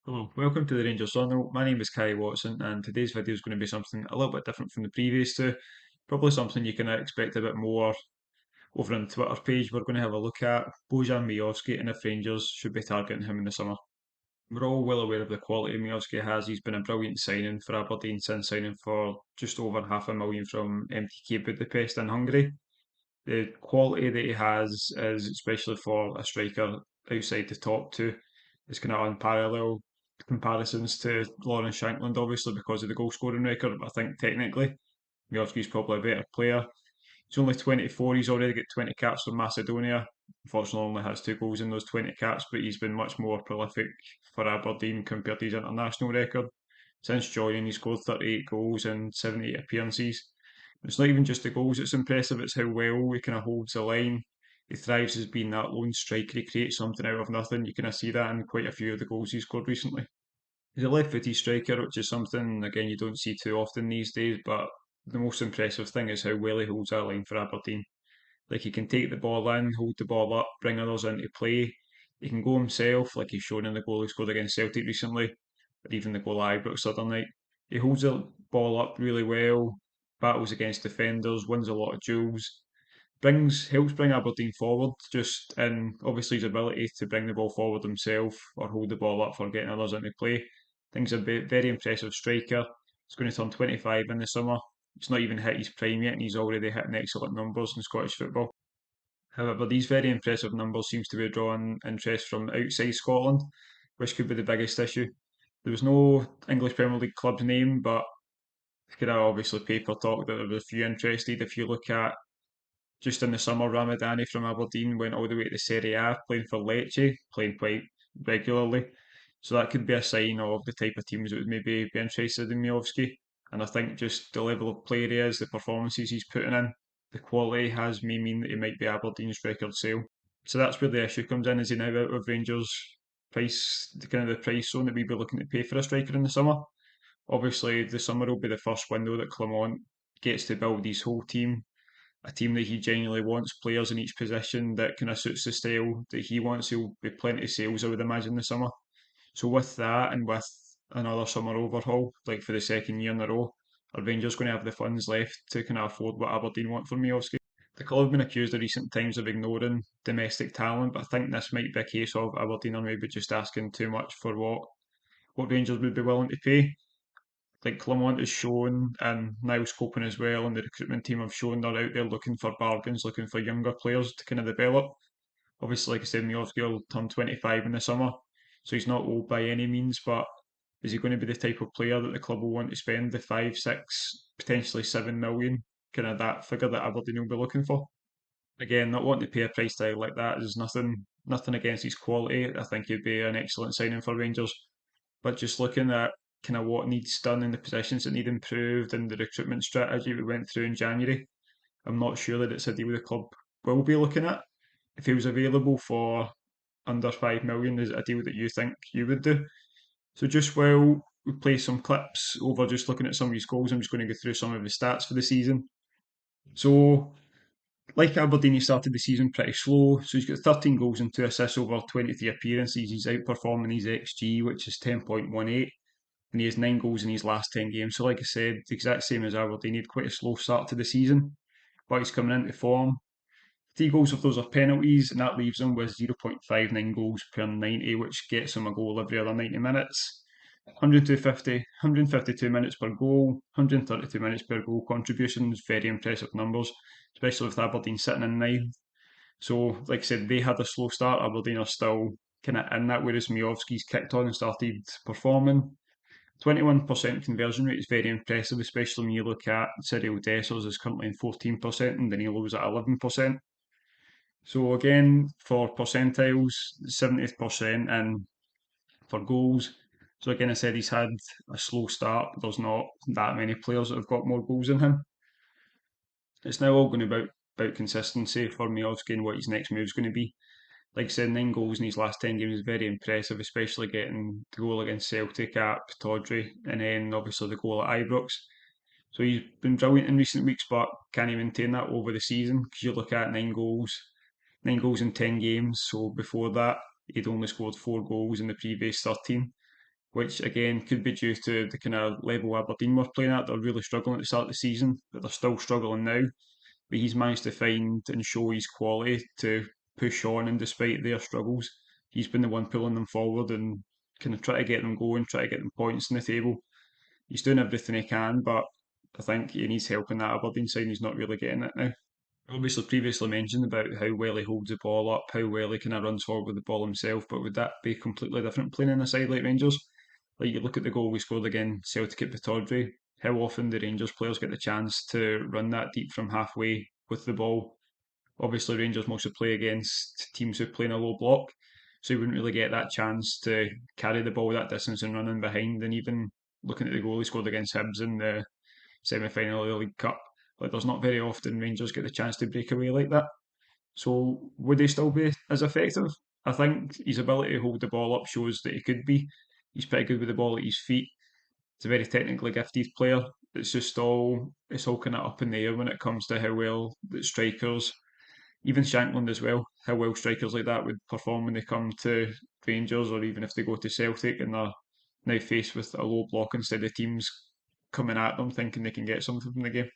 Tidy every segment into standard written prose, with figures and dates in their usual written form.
Hello, welcome to the Rangers Journal. My name is Kai Watson, and today's video is going to be something a little bit different from the previous two. Probably something you can expect a bit more over on the Twitter page. We're going to have a look at Bojan Miovski and if Rangers should be targeting him in the summer. We're all well aware of the quality Miovski has. He's been a brilliant signing for Aberdeen since signing for just over $500,000 from MTK Budapest in Hungary. The quality that he has is, especially for a striker outside the top two, is kind of unparalleled comparisons to Lawrence Shankland, obviously, because of the goal scoring record. But I think technically, Miovski's probably a better player. He's only 24, he's already got 20 caps for Macedonia. Unfortunately, only has two goals in those 20 caps, but he's been much more prolific for Aberdeen compared to his international record. Since joining, he scored 38 goals in 78 appearances. It's not even just the goals that's impressive, it's how well he kind of holds the line. He thrives as being that lone striker. He creates something out of nothing. You kind of see that in quite a few of the goals he's scored recently. He's a left-footed striker, which is something, again, you don't see too often these days, but the most impressive thing is how well he holds that line for Aberdeen. Like, he can take the ball in, hold the ball up, bring others into play. He can go himself, like he's shown in the goal he scored against Celtic recently, or even the goal at Ibrox the other night. He holds the ball up really well, battles against defenders, wins a lot of duels, helps bring Aberdeen forward. Just in obviously his ability to bring the ball forward himself or hold the ball up for getting others into play. Things a very impressive striker. He's going to turn 25 in the summer. He's not even hit his prime yet, and he's already hitting excellent numbers in Scottish football. However, these very impressive numbers seems to be drawing interest from outside Scotland, which could be the biggest issue. There was no English Premier League club's name, but could obviously paper talk that there was a few interested. If you look at just in the summer, Ramadani from Aberdeen went all the way to the Serie A, playing for Lecce, playing quite regularly. So that could be a sign of the type of teams that would maybe be interested in Miovski. And I think just the level of play he is, the performances he's putting in, the quality has may mean that he might be Aberdeen's record sale. So that's where the issue comes in. Is he now out of Rangers' price, the kind of the price zone that we'd be looking to pay for a striker in the summer? Obviously, the summer will be the first window that Clement gets to build his whole team, a team that he genuinely wants, players in each position that kind of suits the style that he wants. He'll be plenty of sales, I would imagine, this summer. So with that and with another summer overhaul, like for the second year in a row, are Rangers going to have the funds left to kind of afford what Aberdeen want from Miovski? The club have been accused in recent times of ignoring domestic talent, but I think this might be a case of Aberdeen are maybe just asking too much for what Rangers would be willing to pay. Like Clement has shown, and Niall Scopin as well, and the recruitment team have shown they're out there looking for bargains, looking for younger players to kind of develop. Obviously, like I said, Miovski will turn 25 in the summer, so he's not old by any means, but is he going to be the type of player that the club will want to spend the 5, 6, potentially 7 million, kind of that figure that Aberdeen will be looking for? Again, not wanting to pay a price tag like that is nothing against his quality. I think he'd be an excellent signing for Rangers. But just looking at kind of what needs done in the positions that need improved and the recruitment strategy we went through in January, I'm not sure that it's a deal the club will be looking at. If he was available for under 5 million, is it a deal that you think you would do? So just while we play some clips over just looking at some of his goals, I'm just going to go through some of his stats for the season. So like Aberdeen, he started the season pretty slow, so he's got 13 goals and 2 assists over 23 appearances. He's outperforming his XG, which is 10.18, and he has 9 goals in his last 10 games. So, like I said, the exact same as Aberdeen, he had quite a slow start to the season, but he's coming into form. 3 goals of those are penalties, and that leaves him with 0.59 goals per 90, which gets him a goal every other 90 minutes. 152 minutes per goal, 132 minutes per goal contributions, very impressive numbers, especially with Aberdeen sitting in ninth. So, like I said, they had a slow start. Aberdeen are still kind of in that, whereas Miovski's kicked on and started performing. 21% conversion rate is very impressive, especially when you look at Cyril Dessers is currently in 14% and Danilo's at 11%. So again, for percentiles, 70th percent and for goals. So again, I said he's had a slow start, but there's not that many players that have got more goals than him. It's now all going about consistency for Miovski and what his next move is going to be. Like I said, 9 goals in his last 10 games is very impressive, especially getting the goal against Celtic at Tawdry and then obviously the goal at Ibrox. So he's been brilliant in recent weeks, but can he maintain that over the season? Because you look at 9 goals in 10 games. So before that, he'd only scored 4 goals in the previous 13. which again could be due to the kind of level Aberdeen were playing at. They're really struggling at the start of the season, but they're still struggling now. But he's managed to find and show his quality to push on, and despite their struggles, he's been the one pulling them forward and kind of try to get them going, try to get them points in the table. He's doing everything he can, but I think he needs help in that Aberdeen side. And he's not really getting it now. Obviously, previously mentioned about how well he holds the ball up, how well he kind of runs forward with the ball himself, but would that be completely different playing in a side like Rangers? Like you look at the goal we scored against Celtic at Pittodrie, how often the Rangers players get the chance to run that deep from halfway with the ball. Obviously, Rangers mostly play against teams who play in a low block, so you wouldn't really get that chance to carry the ball that distance and run in behind. And even looking at the goal he scored against Hibs in the semi-final of the League Cup, like there's not very often Rangers get the chance to break away like that. So would he still be as effective? I think his ability to hold the ball up shows that he could be. He's pretty good with the ball at his feet. He's a very technically gifted player. It's all kind of up in the air when it comes to how well the strikers, even Shankland as well, how well strikers like that would perform when they come to Rangers, or even if they go to Celtic and they're now faced with a low block instead of teams coming at them thinking they can get something from the game.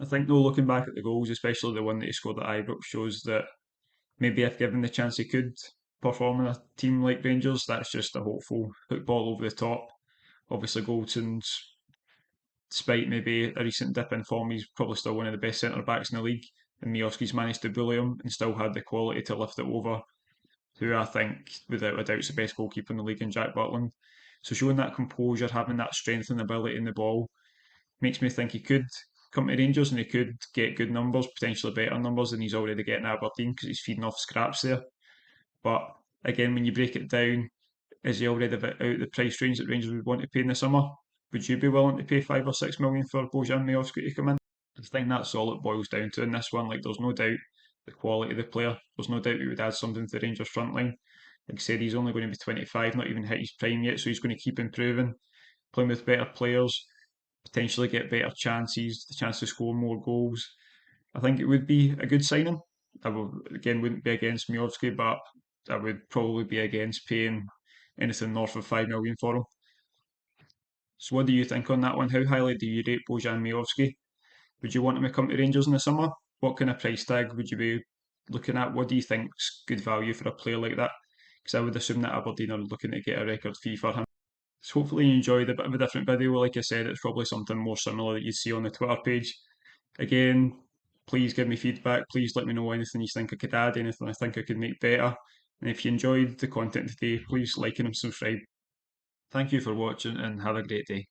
I think though, looking back at the goals, especially the one that he scored at Ibrox, shows that maybe if given the chance he could perform in a team like Rangers. That's just a hopeful hook ball over the top. Obviously, Goldson's, despite maybe a recent dip in form, he's probably still one of the best centre backs in the league. And Miovski's managed to bully him and still had the quality to lift it over, who I think, without a doubt, is the best goalkeeper in the league in Jack Butland. So showing that composure, having that strength and ability in the ball, makes me think he could come to Rangers and he could get good numbers, potentially better numbers than he's already getting at Aberdeen because he's feeding off scraps there. But again, when you break it down, is he already out the price range that Rangers would want to pay in the summer? Would you be willing to pay 5 or 6 million for Bojan Miovski to come in? I think that's all it boils down to in this one. Like, there's no doubt the quality of the player. There's no doubt he would add something to the Rangers front line. Like I said, he's only going to be 25, not even hit his prime yet, so he's going to keep improving, playing with better players, potentially get better chances, the chance to score more goals. I think it would be a good signing. I will, again, wouldn't be against Miovski, but I would probably be against paying anything north of 5 million for him. So what do you think on that one? How highly do you rate Bojan Miovski? Would you want him to come to Rangers in the summer? What kind of price tag would you be looking at? What do you think's good value for a player like that? Because I would assume that Aberdeen are looking to get a record fee for him. So hopefully you enjoyed a bit of a different video. Like I said, it's probably something more similar that you'd see on the Twitter page. Again, please give me feedback. Please let me know anything you think I could add, anything I think I could make better. And if you enjoyed the content today, please like and subscribe. Thank you for watching and have a great day.